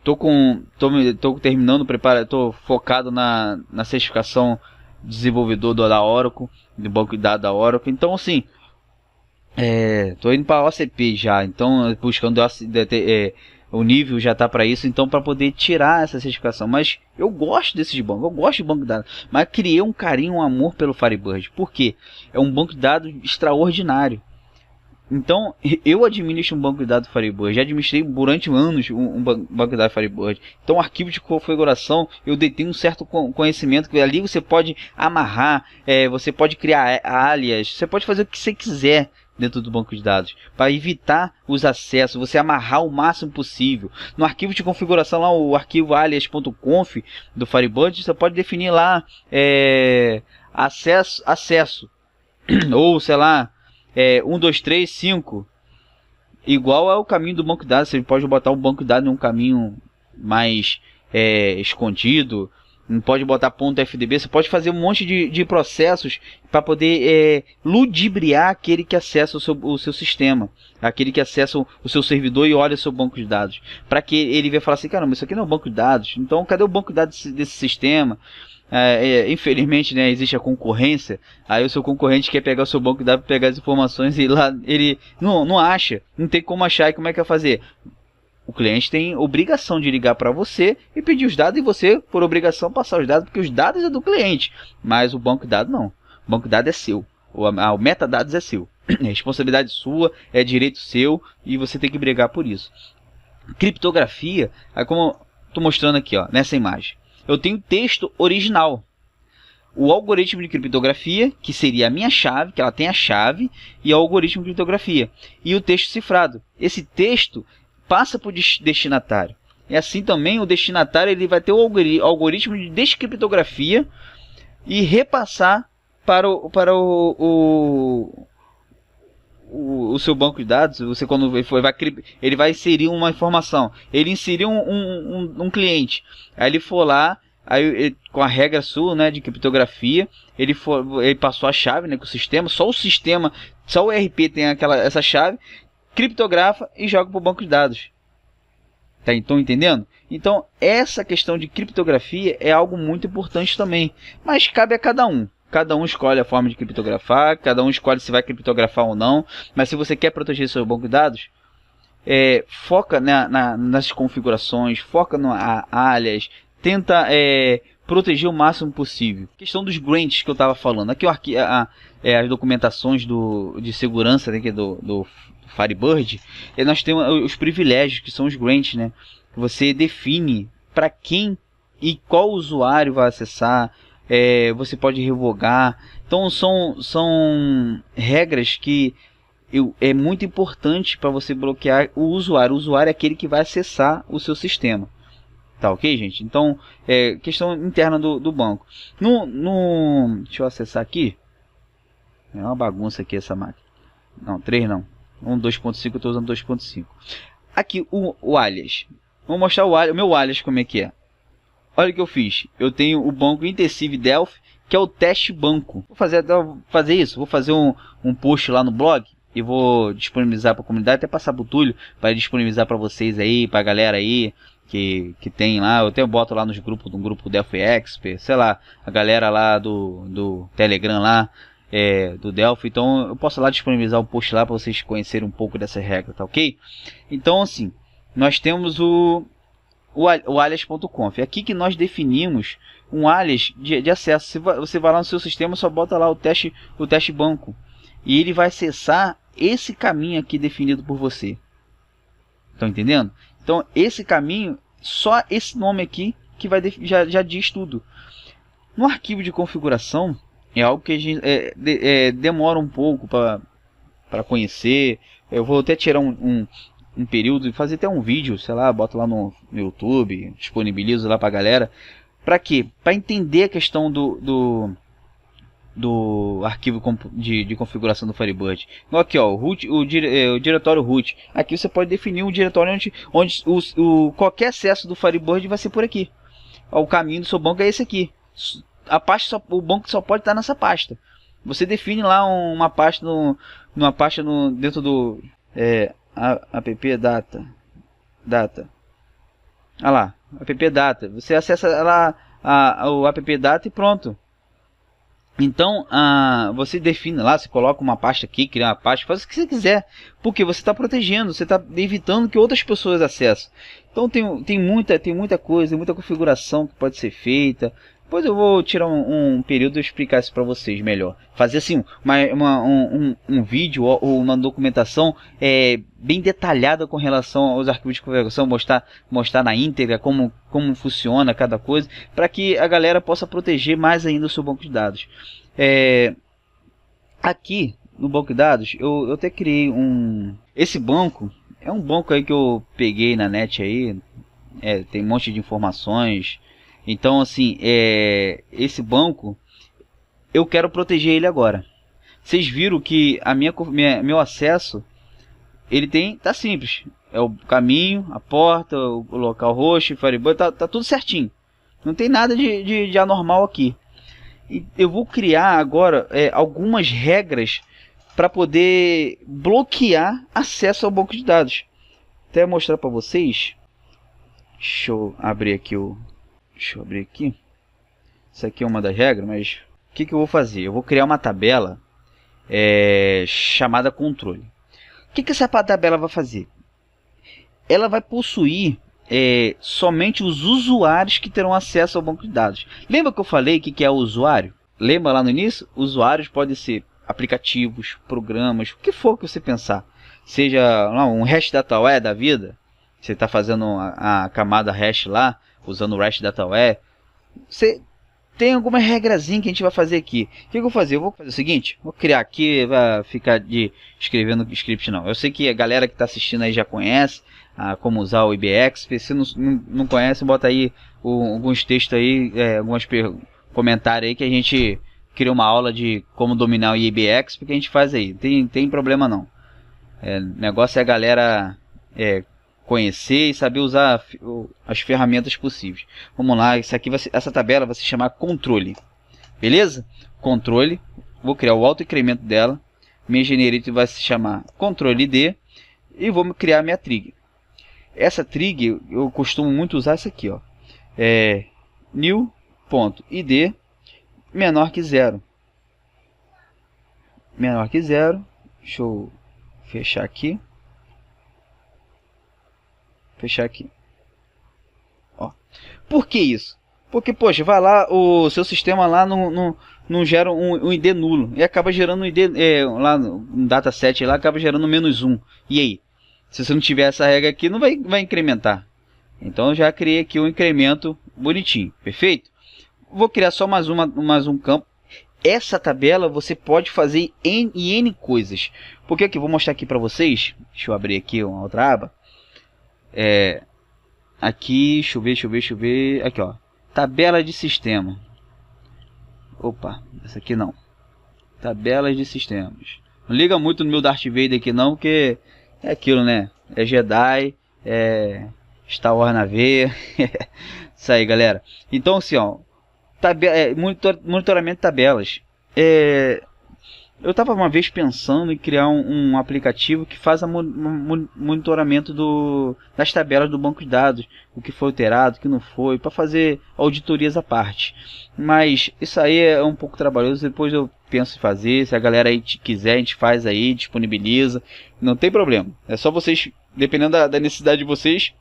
Tô terminando, tô focado na certificação desenvolvedor da Oracle, do banco de dados da Oracle. Então, assim, tô indo para OCP já, então buscando o nível já tá para isso, então para poder tirar essa certificação. Mas eu gosto desses bancos, eu gosto de banco de dados, mas criei um carinho, um amor pelo Firebird. Por quê? É um banco de dados extraordinário. Então, eu administro um banco de dados Firebird, já administrei durante anos um banco de dados Firebird. Então, arquivo de configuração, eu detenho um certo conhecimento, que ali você pode amarrar, você pode criar alias, você pode fazer o que você quiser dentro do banco de dados, para evitar os acessos, você amarrar o máximo possível. No arquivo de configuração, lá o arquivo alias.conf do Firebird, você pode definir lá acesso, ou sei lá, 1, 2, 3, 5, igual ao caminho do banco de dados. Você pode botar o banco de dados em um caminho mais escondido, não pode botar ponto .fdb, você pode fazer um monte de processos para poder ludibriar aquele que acessa o seu sistema, aquele que acessa o seu servidor e olha o seu banco de dados, para que ele venha falar assim, caramba, isso aqui não é um banco de dados, então cadê o banco de dados desse sistema? Infelizmente, né, existe a concorrência. Aí o seu concorrente quer pegar o seu banco de dados, pegar as informações, e lá ele não acha, não tem como achar. E como é que vai fazer? O cliente tem obrigação de ligar para você e pedir os dados, e você, por obrigação, passar os dados, porque os dados é do cliente, mas o banco de dados não. O banco de dados é seu, o metadados é seu, é responsabilidade sua, é direito seu, e você tem que brigar por isso. Criptografia, como estou mostrando aqui, ó, nessa imagem, eu tenho texto original. O algoritmo de criptografia, que seria a minha chave, que ela tem a chave, e o algoritmo de criptografia. E o texto cifrado. Esse texto passa para o destinatário. E assim também o destinatário ele vai ter o algoritmo de descriptografia e repassar para o seu banco de dados. Você, quando ele vai inserir uma informação, ele inseriu um cliente, aí ele for lá, aí com a regra sua, né, de criptografia, ele passou a chave, né, com o sistema, só o ERP tem essa chave, criptografa e joga para o banco de dados. Estão entendendo? Então essa questão de criptografia é algo muito importante também, mas cabe a cada um. Cada um escolhe a forma de criptografar, cada um escolhe se vai criptografar ou não. Mas se você quer proteger seu banco de dados, foca nas configurações, foca no alias, tenta proteger o máximo possível. A questão dos grants que eu estava falando. Aqui as documentações de segurança, né, do Firebird, nós temos os privilégios, que são os grants, né? Você define para quem e qual usuário vai acessar. Você pode revogar. Então são regras que é muito importante para você bloquear o usuário. O usuário é aquele que vai acessar o seu sistema. Tá ok, gente? Então, questão interna do banco. Deixa eu acessar aqui. É uma bagunça aqui essa máquina. Não, 3 não. 2.5, eu estou usando 2.5. Aqui o alias. Vou mostrar o meu alias como é que é. Olha o que eu fiz. Eu tenho o banco Intensive Delphi, que é o teste banco. Vou fazer isso. Vou fazer um post lá no blog e vou disponibilizar para a comunidade, até passar para o Túlio, para disponibilizar para vocês aí, para a galera aí que tem lá. Eu até boto lá no grupo Delphi Expert, sei lá, a galera lá do Telegram lá, do Delphi. Então eu posso lá disponibilizar um post lá para vocês conhecerem um pouco dessa regra, tá ok? Então assim, nós temos o alias.conf. É aqui que nós definimos um alias de acesso. Você vai lá no seu sistema, só bota lá o teste banco, e ele vai acessar esse caminho aqui definido por você. Estão entendendo? Então esse caminho, só esse nome aqui que vai já diz tudo. No arquivo de configuração é algo que a gente demora um pouco para conhecer. Eu vou até tirar um período e fazer até um vídeo, sei lá, boto lá no YouTube, disponibilizo lá pra galera. Para quê? Para entender a questão do arquivo de configuração do Firebird. Então aqui, ó, o diretório root. Aqui você pode definir um diretório onde qualquer acesso do Firebird vai ser por aqui. O caminho do seu banco é esse aqui. O banco só pode estar nessa pasta. Você define lá uma pasta numa pasta dentro do app data. Ah lá, app data. Você acessa lá o app data e pronto. Então você define lá, você coloca uma pasta aqui, cria uma pasta, faz o que você quiser, porque você está protegendo, você está evitando que outras pessoas acessem. Então tem muita coisa, muita configuração que pode ser feita. Depois eu vou tirar um período e explicar isso para vocês melhor. Fazer assim um vídeo ou uma documentação bem detalhada com relação aos arquivos de configuração, mostrar na íntegra como funciona cada coisa, para que a galera possa proteger mais ainda o seu banco de dados. Aqui no banco de dados eu até criei esse banco. É um banco aí que eu peguei na net aí, tem um monte de informações. Então assim, esse banco eu quero proteger ele agora. Vocês viram que meu acesso, ele tá simples. É o caminho, a porta, o local host, Firebird, tá tudo certinho. Não tem nada de anormal aqui. E eu vou criar agora algumas regras para poder bloquear acesso ao banco de dados. Até mostrar para vocês. Deixa eu abrir aqui Isso aqui é uma das regras, mas o que eu vou fazer? Eu vou criar uma tabela chamada controle. O que essa tabela vai fazer? Ela vai possuir somente os usuários que terão acesso ao banco de dados. Lembra que eu falei que é o usuário? Lembra lá no início? Usuários podem ser aplicativos, programas, o que for que você pensar. Seja um REST DataWare da vida. Você está fazendo a camada REST lá, usando o REST DataWare. Você tem alguma regrazinha que a gente vai fazer aqui. O que eu vou fazer? Eu vou fazer o seguinte. Vou criar aqui, vai ficar escrevendo script não. Eu sei que a galera que está assistindo aí já conhece como usar o IBX. Se não conhece, bota aí alguns textos aí, alguns comentários aí que a gente cria uma aula de como dominar o IBX, porque a gente faz aí. Tem problema não. O negócio é a galera conhecer e saber usar as ferramentas possíveis. Vamos lá, essa tabela vai se chamar controle. Beleza? Controle. Vou criar o auto-incremento dela. Minha generator vai se chamar controle ID. E vou criar minha trigger. Essa trigger eu costumo muito usar essa aqui, ó. New.id menor que 0. Menor que 0. Deixa eu fechar aqui. Ó. Por que isso? Porque, poxa, vai lá, o seu sistema lá não gera um ID nulo. E acaba gerando um ID, lá no dataset lá, acaba gerando -1. E aí? Se você não tiver essa regra aqui, não vai incrementar. Então eu já criei aqui um incremento bonitinho. Perfeito? Vou criar só mais um campo. Essa tabela você pode fazer N coisas. Porque aqui, vou mostrar aqui para vocês. Deixa eu abrir aqui uma outra aba. Aqui, deixa eu ver. Aqui, ó. Tabela de sistema. Opa, essa aqui não. Tabelas de sistemas. Não liga muito no meu Darth Vader aqui não, porque é aquilo, né? É Jedi, Star Wars na veia. Isso aí, galera. Então, assim, ó. Monitoramento de tabelas. Eu estava uma vez pensando em criar um aplicativo que faz monitoramento das tabelas do banco de dados, o que foi alterado, o que não foi, para fazer auditorias à parte. Mas isso aí é um pouco trabalhoso, depois eu penso em fazer, se a galera aí quiser, a gente faz aí, disponibiliza, não tem problema. É só vocês, dependendo da necessidade de vocês,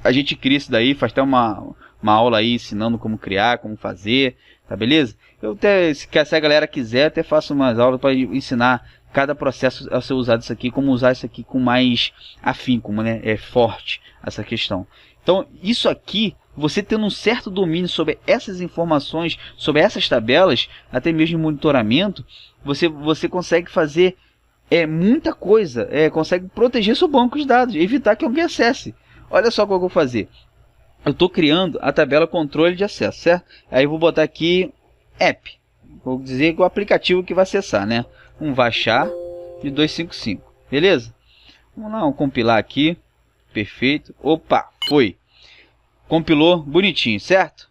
a gente cria isso daí, faz até uma aula aí ensinando como criar, como fazer, tá beleza? Eu até, se a galera quiser, até faço umas aulas para ensinar cada processo a ser usado isso aqui, como usar isso aqui com mais afinco, né? É forte essa questão. Então, isso aqui, você tendo um certo domínio sobre essas informações, sobre essas tabelas, até mesmo em monitoramento, você consegue fazer muita coisa, consegue proteger seu banco de dados, evitar que alguém acesse. Olha só o que eu vou fazer. Eu estou criando a tabela controle de acesso, certo? Aí eu vou botar aqui app. Vou dizer que o aplicativo que vai acessar, né? Vachar de 255. Beleza? Vamos lá, vamos compilar aqui. Perfeito. Opa, foi. Compilou bonitinho, certo?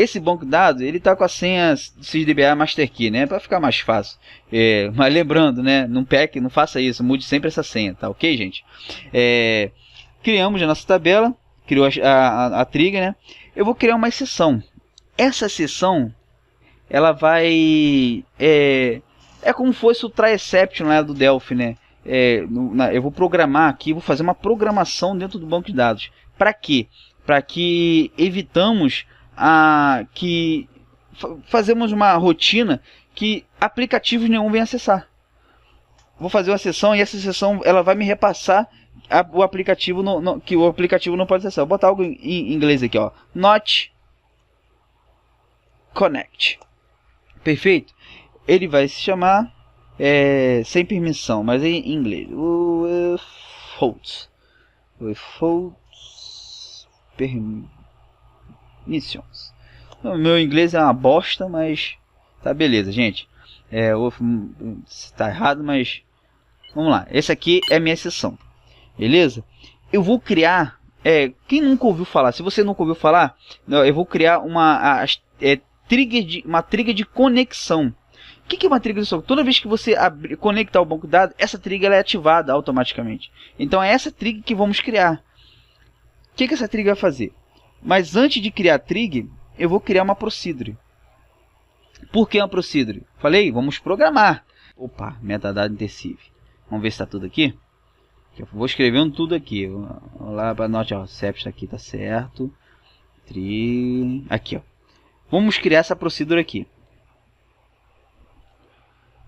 esse banco de dados, ele tá com a senha SysDBA Master Key, né? Para ficar mais fácil. Mas lembrando, né? Não faça isso, mude sempre essa senha, tá ok, gente? Criamos a nossa tabela, criou a trigger, né? Eu vou criar uma exceção. Essa exceção, ela vai... É como fosse o try exception lá do Delphi, né? Eu vou programar aqui, vou fazer uma programação dentro do banco de dados. Para quê? Para que evitamos que fazemos uma rotina que aplicativos nenhum vem acessar. Vou fazer uma sessão e essa sessão ela vai me repassar o aplicativo que o aplicativo não pode acessar. Vou botar algo em inglês aqui, ó. Not connect. Perfeito? Ele vai se chamar sem permissão, mas em inglês. Without permissions. O meu inglês é uma bosta, mas tá beleza, gente. Tá errado, mas vamos lá. Esse aqui é a minha exceção, beleza? Eu vou criar. Quem nunca ouviu falar? Se você nunca ouviu falar, eu vou criar uma trigger de conexão. O que é uma trigger de conexão? Toda vez que você conectar o banco de dados, essa trigger ela é ativada automaticamente. Então é essa trigger que vamos criar. O que essa trigger vai fazer? Mas antes de criar a trigger, eu vou criar uma procedure. Por que uma procedure? Falei, vamos programar. Opa, metadado intensive. Vamos ver se está tudo aqui. Eu vou escrevendo tudo aqui. Vamos lá para note, ó, CEP aqui tá certo. Aqui, ó. Vamos criar essa procedure aqui.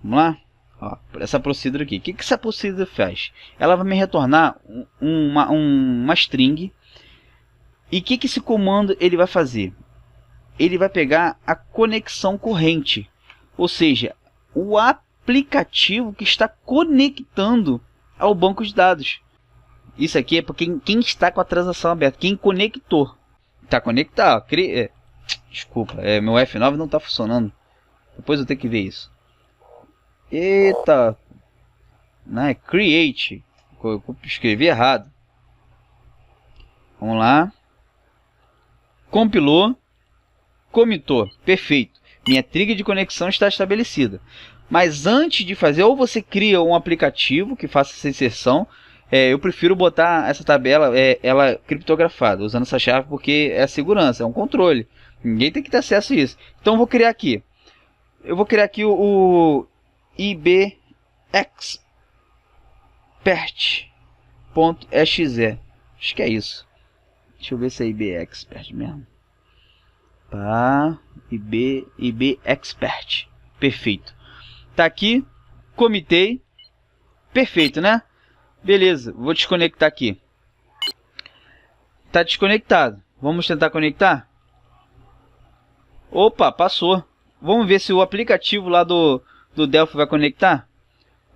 Vamos lá? Ó, essa procedure aqui. O que essa procedure faz? Ela vai me retornar uma string. E o que esse comando ele vai fazer? Ele vai pegar a conexão corrente. Ou seja, o aplicativo que está conectando ao banco de dados. Isso aqui é para quem está com a transação aberta. Quem conectou. Está conectado. Desculpa, meu F9 não está funcionando. Depois eu tenho que ver isso. Eita. Não, é create. Eu escrevi errado. Vamos lá. Compilou. Comitou. Perfeito. Minha trigger de conexão está estabelecida. Mas antes de fazer, ou você cria um aplicativo que faça essa inserção. Eu prefiro botar essa tabela ela criptografada, usando essa chave porque é segurança, é um controle. Ninguém tem que ter acesso a isso. Então eu vou criar aqui. Eu vou criar aqui o ibexpert.exe. Acho que é isso. Deixa eu ver se é ibexpert mesmo. ibexpert. Perfeito. Tá aqui. Comitei. Perfeito, né? Beleza. Vou desconectar aqui. Tá desconectado. Vamos tentar conectar? Opa, passou. Vamos ver se o aplicativo lá do Delphi vai conectar.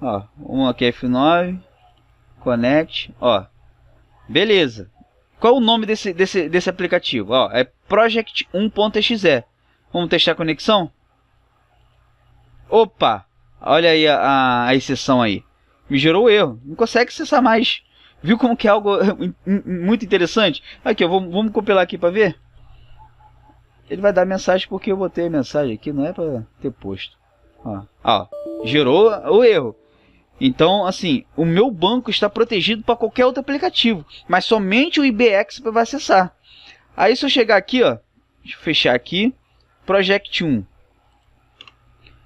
Ó, um aqui F9. Connect. Ó. Beleza. Qual é o nome desse aplicativo? Ó, é project1.exe. Vamos testar a conexão? Opa! Olha aí a exceção aí. Me gerou erro. Não consegue acessar mais. Viu como que é algo muito interessante? Aqui, ó, vamos compilar aqui para ver. Ele vai dar mensagem porque eu botei a mensagem aqui. Não é para ter posto. Ó, gerou o erro. Então, assim, o meu banco está protegido para qualquer outro aplicativo. Mas somente o IBExpert vai acessar. Aí se eu chegar aqui, ó. Deixa eu fechar aqui. Project 1.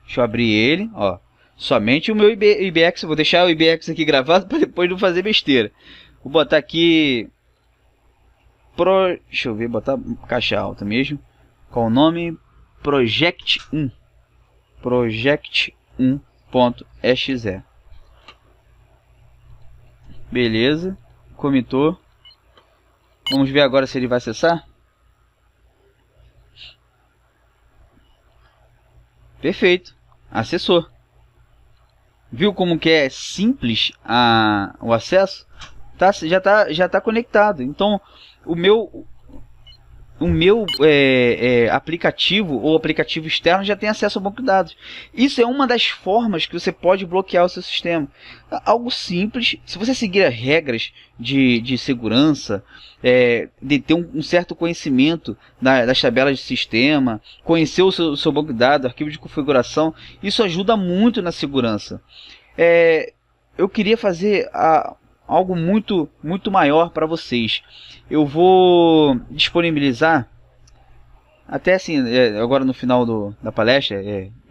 Deixa eu abrir ele, ó. Somente o meu IBExpert. Vou deixar o IBExpert aqui gravado para depois não fazer besteira. Vou botar aqui. Deixa eu ver, botar caixa alta mesmo. Qual o nome? Project 1. Project1.exe. Beleza. Comitou. Vamos ver agora se ele vai acessar. Perfeito. Acessou. Viu como que é simples o acesso? Já tá conectado. Então, o meu aplicativo ou aplicativo externo já tem acesso ao banco de dados. Isso é uma das formas que você pode bloquear o seu sistema. Algo simples, se você seguir as regras de segurança, de ter um certo conhecimento das tabelas de sistema, conhecer o seu banco de dados, arquivo de configuração, isso ajuda muito na segurança. Eu queria fazer algo muito maior para vocês. Eu vou disponibilizar, até assim, agora no final da palestra,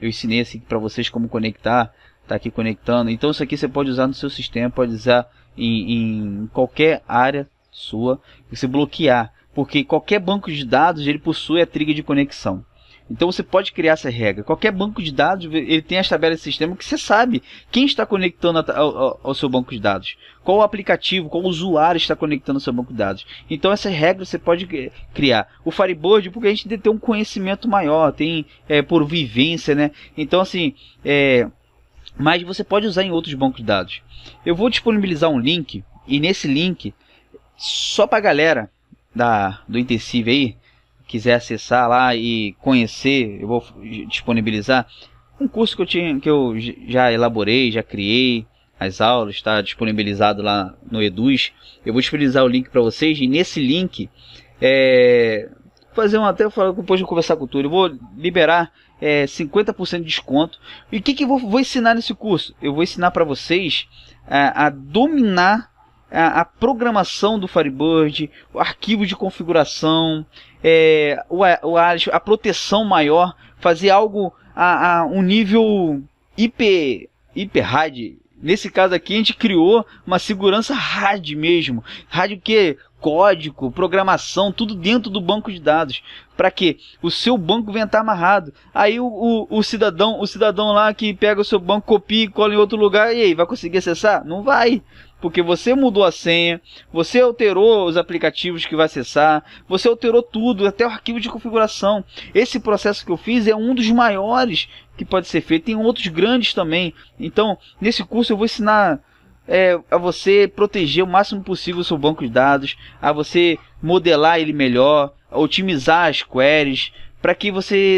eu ensinei assim para vocês como conectar, tá aqui conectando. Então isso aqui você pode usar no seu sistema, pode usar em qualquer área sua, você bloquear, porque qualquer banco de dados ele possui a trigger de conexão. Então você pode criar essa regra. Qualquer banco de dados ele tem as tabelas de sistema que você sabe quem está conectando ao seu banco de dados, qual o aplicativo, qual usuário está conectando ao seu banco de dados. Então essas regras você pode criar. O Firebird, porque a gente tem um conhecimento maior, tem por vivência, né? Então assim, mas você pode usar em outros bancos de dados. Eu vou disponibilizar um link, e nesse link, só para a galera do Intensive aí, quiser acessar lá e conhecer, eu vou disponibilizar um curso que eu já elaborei, já criei as aulas, está disponibilizado lá no Eduz. Eu vou disponibilizar o link para vocês, e nesse link até eu falo depois de conversar com o Túlio, eu vou liberar 50% de desconto. E o que eu vou ensinar nesse curso? Eu vou ensinar para vocês a dominar a programação do Firebird, o arquivo de configuração, a proteção maior, fazer algo a um nível hiper hard. Nesse caso aqui a gente criou uma segurança hard mesmo, hard que código, programação, tudo dentro do banco de dados, para que o seu banco venha estar amarrado. Aí o cidadão lá que pega o seu banco, copia e cola em outro lugar, e aí vai conseguir acessar? Não vai, porque você mudou a senha, você alterou os aplicativos que vai acessar, você alterou tudo, até o arquivo de configuração. Esse processo que eu fiz é um dos maiores que pode ser feito, tem outros grandes também. Então nesse curso eu vou ensinar a você proteger o máximo possível o seu banco de dados, a você modelar ele melhor, a otimizar as queries, para que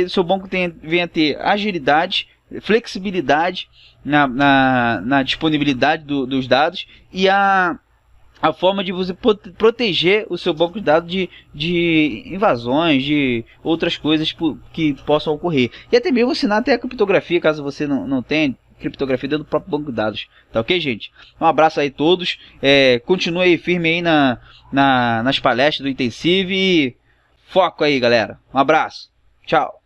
seu banco venha a ter agilidade, flexibilidade na disponibilidade dos dados, e a forma de você proteger o seu banco de dados de invasões, de outras coisas que possam ocorrer. E até mesmo ensinar até a criptografia, caso você não tenha criptografia dentro do próprio banco de dados. Tá ok, gente? Um abraço aí a todos. Continue aí firme aí nas palestras do Intensive. E foco aí, galera. Um abraço. Tchau.